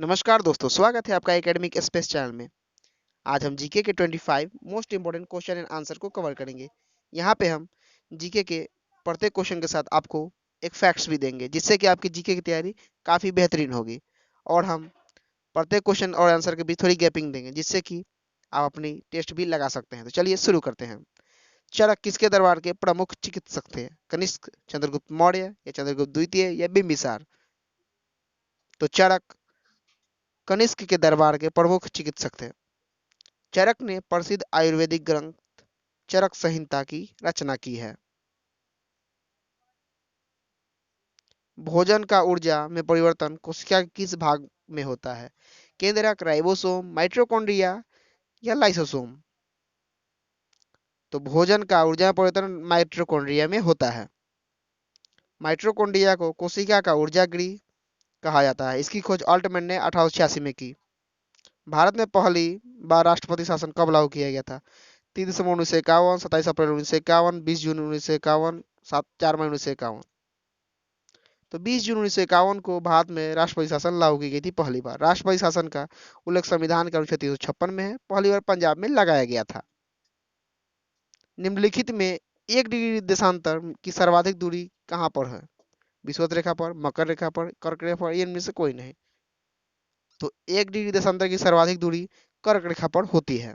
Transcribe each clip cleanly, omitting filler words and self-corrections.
नमस्कार दोस्तों, स्वागत है आपका एकेडमिक स्पेस चैनल में। आज हम जीके के 25 most important question and answer को कवर करेंगे। यहाँ पे हम जीके के प्रत्येक क्वेश्चन के साथ आपको एक फैक्ट्स भी देंगे, जिससे कि आपकी जीके की तैयारी काफ़ी बेहतरीन होगी। और हम प्रत्येक क्वेश्चन और आंसर के बीच थोड़ी गैपिंग देंगे, जिससे कि आप अपनी टेस्ट भी लगा सकते हैं। तो चलिए शुरू करते हैं। चरक किसके दरबार के प्रमुख चिकित्सक थे? कनिष्क, चंद्रगुप्त मौर्य या चंद्रगुप्त द्वितीय या बिंबिसार? तो चरक कनिष्क के दरबार के प्रमुख चिकित्सक थे। चरक ने प्रसिद्ध आयुर्वेदिक ग्रंथ चरक संहिता की रचना की है। भोजन का ऊर्जा में परिवर्तन कोशिका के किस भाग में होता है? केंद्रक, राइबोसोम, माइटोकॉन्ड्रिया या लाइसोसोम? तो भोजन का ऊर्जा में परिवर्तन माइटोकॉन्ड्रिया में होता है। माइटोकॉन्ड्रिया को कोशिका का ऊर्जा गृह कहा जाता है। इसकी खोज अल्टमैन ने 1886 में की। भारत में पहली बार राष्ट्रपति शासन कब लागू किया गया था? 3 दिसंबर 1951, 27 अप्रैल 1951, 20 जून 1951, 4 मई 1951? तो 20 जून 1951 को भारत में राष्ट्रपति शासन लागू की गई थी पहली बार। राष्ट्रपति शासन का उल्लेख संविधान के अनुच्छेद 356 में है। पहली बार पंजाब में लगाया गया था। निम्नलिखित में 1 डिग्री देशांतर की सर्वाधिक दूरी कहाँ पर है? विषुवत रेखा पर, मकर रेखा पर, कर्क रेखा पर, इनमें से कोई नहीं। तो 1 डिग्री देशांतर की सर्वाधिक दूरी कर्क रेखा पर होती है।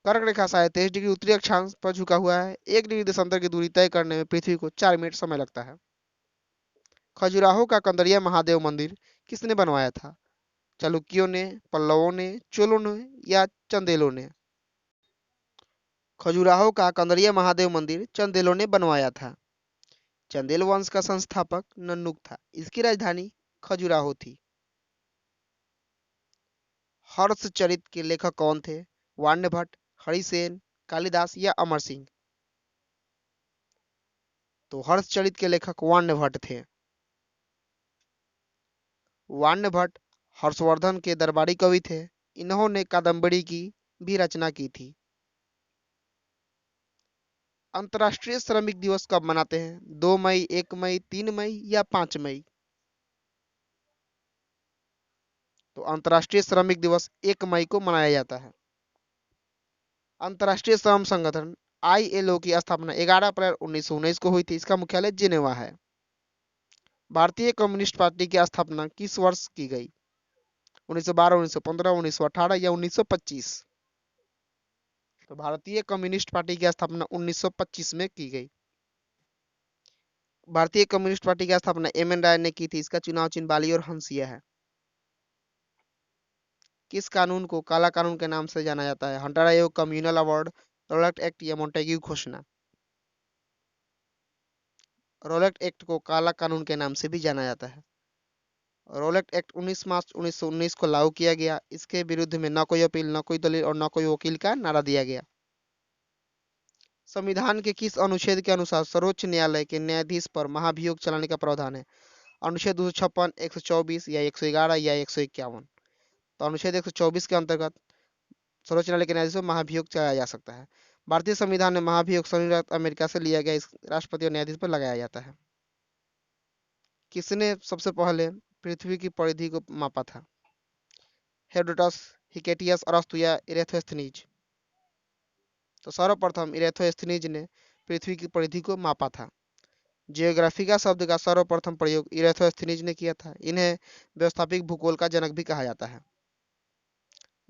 कर्क रेखा शायद 23 डिग्री उत्तरी अक्षांश पर झुका हुआ है। 1 डिग्री देशांतर की दूरी तय करने में पृथ्वी को 4 मिनट समय लगता है। खजुराहो का कंदरिया महादेव मंदिर किसने बनवाया था? चालुक्यों ने, पल्लवों ने, चोलों ने या चंदेलों ने? खजुराहो का कंदरिया महादेव मंदिर चंदेलों ने बनवाया था। चंदेल वंश का संस्थापक नन्नुक था। इसकी राजधानी खजुराहो थी। हर्षचरित के लेखक कौन थे? वाण्य भट्ट, हरिसेन, कालिदास या अमर सिंह? तो हर्षचरित के लेखक वाण्य भट्ट थे। वाण्य भट्ट हर्षवर्धन के दरबारी कवि थे। इन्होंने कादम्बरी की भी रचना की थी। अंतर्राष्ट्रीय श्रमिक दिवस कब मनाते हैं? 2 मई, 1 मई, 3 मई या 5 मई? तो अंतर्राष्ट्रीय श्रमिक दिवस 1 मई को मनाया जाता है। अंतर्राष्ट्रीय श्रम संगठन ILO की स्थापना 11 अप्रैल 1919 को हुई थी। इसका मुख्यालय जिनेवा है। भारतीय कम्युनिस्ट पार्टी की स्थापना किस वर्ष की गई? 1912, 1915, 1918 या 1925? तो भारतीय कम्युनिस्ट पार्टी की स्थापना 1925 में की गई। भारतीय कम्युनिस्ट पार्टी की स्थापना MN राय ने की थी। इसका चुनाव चिन्ह बाली और हंसिया है। किस कानून को काला कानून के नाम से जाना जाता है? हंटर आयोग, कम्युनल अवार्ड, रोलेट एक्ट या मोंटेग्यू घोषणा? रोलेट एक्ट को काला कानून के नाम से भी जाना जाता है। रोलेट एक्ट 19 मार्च 1919 को लागू किया गया। इसके विरुद्ध में न कोई अपील, न कोई दलील और न कोई वकील का नारा दिया गया। संविधान के किस अनुच्छेद के अनुसार सर्वोच्च न्यायालय के न्यायाधीश पर महाभियोग चलाने का प्रावधान है? अनुच्छेद 256, 124 या 111 या 151? तो अनुच्छेद 124 के अंतर्गत सर्वोच्च न्यायालय के न्यायाधीश पर महाभियोग चलाया जा सकता है। भारतीय संविधान में महाभियोग संयुक्त अमेरिका से लिया गया। इस राष्ट्रपति और न्यायाधीश पर लगाया जाता है। किसने सबसे पहले पृथ्वी की परिधि को मापा था? हेरोडोटस, हिकेटियस, अरस्तु या इरेथोस्थनीज? तो सर्वप्रथम इरेथोस्थनीज ने पृथ्वी की परिधि को मापा था। जियोग्राफिका शब्द का सर्वप्रथम प्रयोग इरेथोस्थनीज ने किया था। इन्हें व्यवस्थापिक भूगोल का जनक भी कहा जाता है।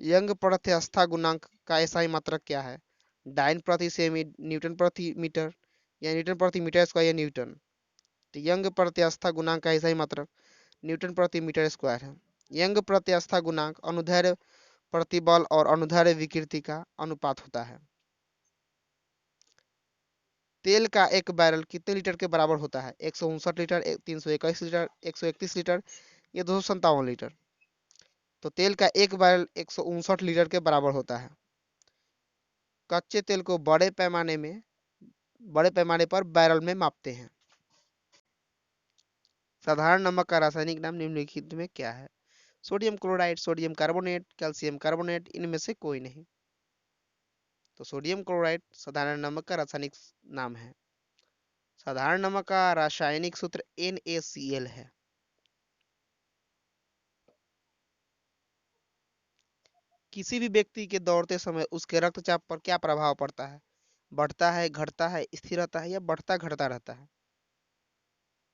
यंग प्रत्यवस्था गुणांक का SI मात्रक क्या है? डाइन प्रति सेमी, न्यूटन प्रति मीटर या न्यूटन प्रति मीटर स्क्वायर या न्यूटन? तो यंग प्रत्यवस्था गुणांक का SI मात्रक न्यूटन प्रति मीटर स्क्वायर है। यंग प्रत्यवस्था गुणांक अनुदैर्ध्य प्रतिबल और अनुदैर्ध्य विकृति का अनुपात होता है। तेल का एक बैरल कितने लीटर के बराबर होता है? 159 लीटर, 321 लीटर, 131 लीटर या 257 लीटर? तो तेल का एक बैरल 159 लीटर के बराबर होता है। कच्चे तेल को बड़े पैमाने पर बैरल में मापते हैं। साधारण नमक का रासायनिक नाम निम्नलिखित में क्या है? Sodium chloride, sodium carbonate, calcium carbonate, इनमें से कोई नहीं। तो सोडियम क्लोराइड साधारण नमक का रासायनिक नाम है। साधारण नमक का रासायनिक सूत्र NaCl है। किसी भी व्यक्ति के दौड़ते समय उसके रक्तचाप पर क्या प्रभाव पड़ता है? बढ़ता है, घटता है, स्थिर रहता है या बढ़ता घटता रहता है?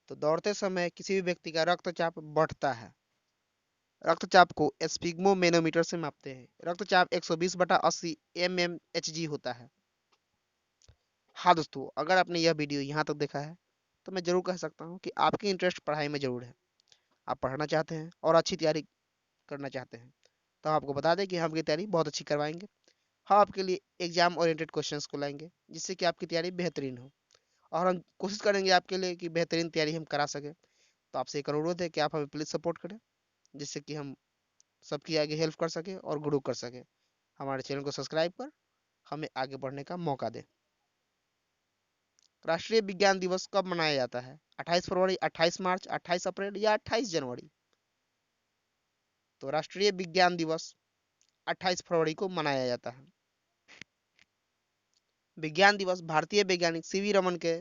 तो दौड़ते समय किसी भी व्यक्ति का रक्तचाप बढ़ता है। रक्तचाप को स्फिग्मोमेनोमीटर से मापते हैं। रक्तचाप 120/80 mmHg होता है। हाँ दोस्तों, अगर आपने यह वीडियो यहाँ तक देखा है तो मैं जरूर कह सकता हूँ कि आपकी इंटरेस्ट पढ़ाई में जरूर है। आप पढ़ना चाहते हैं और अच्छी तैयारी करना चाहते हैं तो हम आपको बता दें कि हम आपकी तैयारी बहुत अच्छी करवाएंगे। हम आपके लिए एग्जाम ओरिएंटेड क्वेश्चंस को लाएंगे जिससे कि आपकी तैयारी बेहतरीन हो, और हम कोशिश करेंगे आपके लिए कि बेहतरीन तैयारी हम करा सकें। तो आपसे एक अनुरोध है कि आप हमें प्लीज़ सपोर्ट करें जिससे कि हम सबकी आगे हेल्प कर सकें और ग्रो कर सकें। हमारे चैनल को सब्सक्राइब कर हमें आगे बढ़ने का मौका दें। राष्ट्रीय विज्ञान दिवस कब मनाया जाता है? 28 फरवरी, 28 मार्च, 28 अप्रैल या 28 जनवरी? तो राष्ट्रीय विज्ञान दिवस 28 फरवरी को मनाया जाता है। विज्ञान दिवस भारतीय वैज्ञानिक सीवी रमन के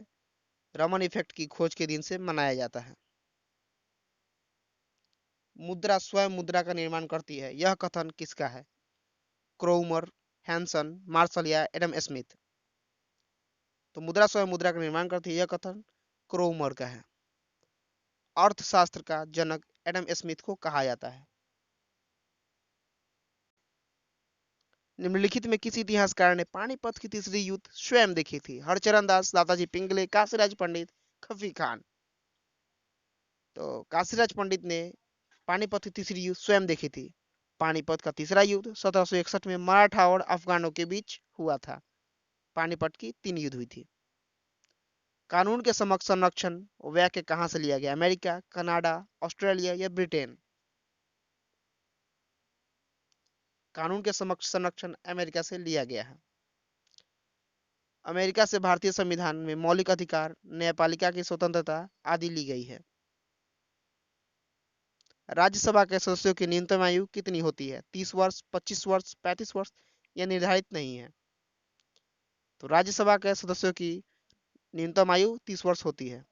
रमन इफेक्ट की खोज के दिन से मनाया जाता है। मुद्रा स्वयं मुद्रा का निर्माण करती है, यह कथन किसका है? क्रोमर, हैंसन, मार्शल या एडम स्मिथ? तो मुद्रा स्वयं मुद्रा का निर्माण करती है, यह कथन क्रोमर का है। अर्थशास्त्र का जनक एडम स्मिथ को कहा जाता है। निम्नलिखित में किस इतिहासकार ने पानीपत की तीसरी युद्ध स्वयं देखी थी? हरचरण दास, दादाजी पिंगले, काशीराज पंडित, खफी खान? तो काशीराज पंडित ने पानीपत की तीसरी युद्ध स्वयं देखी थी। पानीपत का तीसरा युद्ध 1761 में मराठा और अफगानों के बीच हुआ था। पानीपत की 3 युद्ध हुई थी। कानून के समक्ष संरक्षण वाक्य कहां से लिया गया? अमेरिका, कनाडा, ऑस्ट्रेलिया या ब्रिटेन? कानून के समक्ष संरक्षण अमेरिका से लिया गया है। अमेरिका से भारतीय संविधान में मौलिक अधिकार, न्यायपालिका की स्वतंत्रता आदि ली गई है। राज्यसभा के सदस्यों की न्यूनतम आयु कितनी होती है? 30 वर्ष, 25 वर्ष, 35 वर्ष या निर्धारित नहीं है? तो राज्यसभा के सदस्यों की न्यूनतम आयु 30 वर्ष होती है।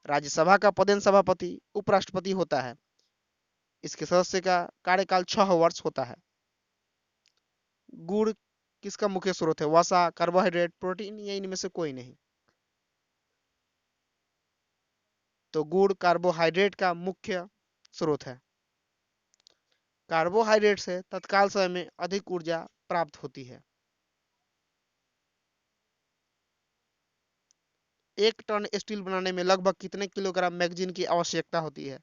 राज्यसभा का पदेन सभापति उपराष्ट्रपति होता है। इसके सदस्य का कार्यकाल 6 वर्ष होता है। गुड़ किसका मुख्य स्रोत है? वसा, कार्बोहाइड्रेट, प्रोटीन या इनमें से कोई नहीं? तो गुड़ कार्बोहाइड्रेट का मुख्य स्रोत है। कार्बोहाइड्रेट से तत्काल समय में अधिक ऊर्जा प्राप्त होती है। 1 टन स्टील बनाने में लगभग कितने किलोग्राम मैगजीन की आवश्यकता होती है?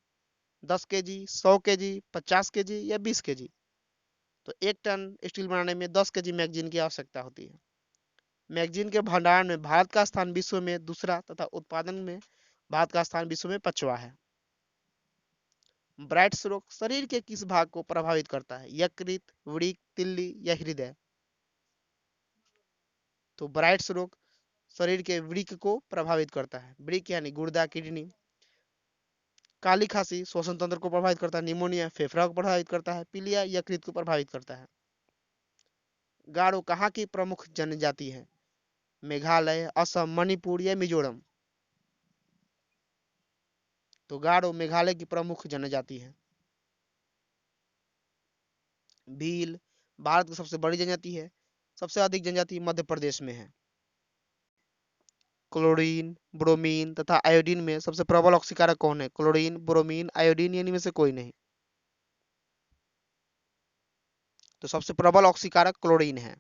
10 केजी, 100 केजी, 50 केजी या 20 केजी? तो 1 टन स्टील बनाने में 10 केजी मैगजीन की आवश्यकता होती है। मैगजीन के भंडारण में भारत का स्थान विश्व में दूसरा तथा उत्पादन में भारत का स्थान विश्व में 5वां है। ब्राइट रोग शरीर के किस भाग को प्रभावित करता है? यकृत, वृक्क, तिल्ली या हृदय? तो ब्राइट रोग शरीर के वृक्क को प्रभावित करता है। वृक्क यानी गुर्दा, किडनी। काली खांसी श्वसन तंत्र को प्रभावित करता है। निमोनिया फेफड़ा को प्रभावित करता है। पीलिया यकृत को प्रभावित करता है। गारो कहाँ की प्रमुख जनजाति है? मेघालय, असम, मणिपुर या मिजोरम? तो गारो मेघालय की प्रमुख जनजाति है। भील भारत की सबसे बड़ी जनजाति है। सबसे अधिक जनजाति मध्य प्रदेश में है। क्लोरीन, ब्रोमीन तथा आयोडीन में सबसे प्रबल ऑक्सीकारक कौन है? क्लोरीन, ब्रोमीन, आयोडीन यानी में से कोई नहीं? तो सबसे प्रबल ऑक्सीकारक क्लोरीन है।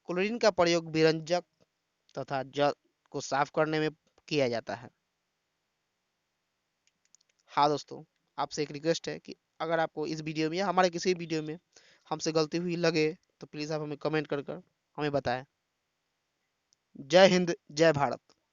क्लोरीन का प्रयोग विरंजक तथा जल को साफ करने में किया जाता है। हाँ दोस्तों, आपसे एक रिक्वेस्ट है कि अगर आपको इस वीडियो में या हमारे किसी वीडियो में हमसे गलती हुई लगे तो प्लीज़ आप हमें कमेंट कर हमें बताएं। जय हिंद, जय भारत।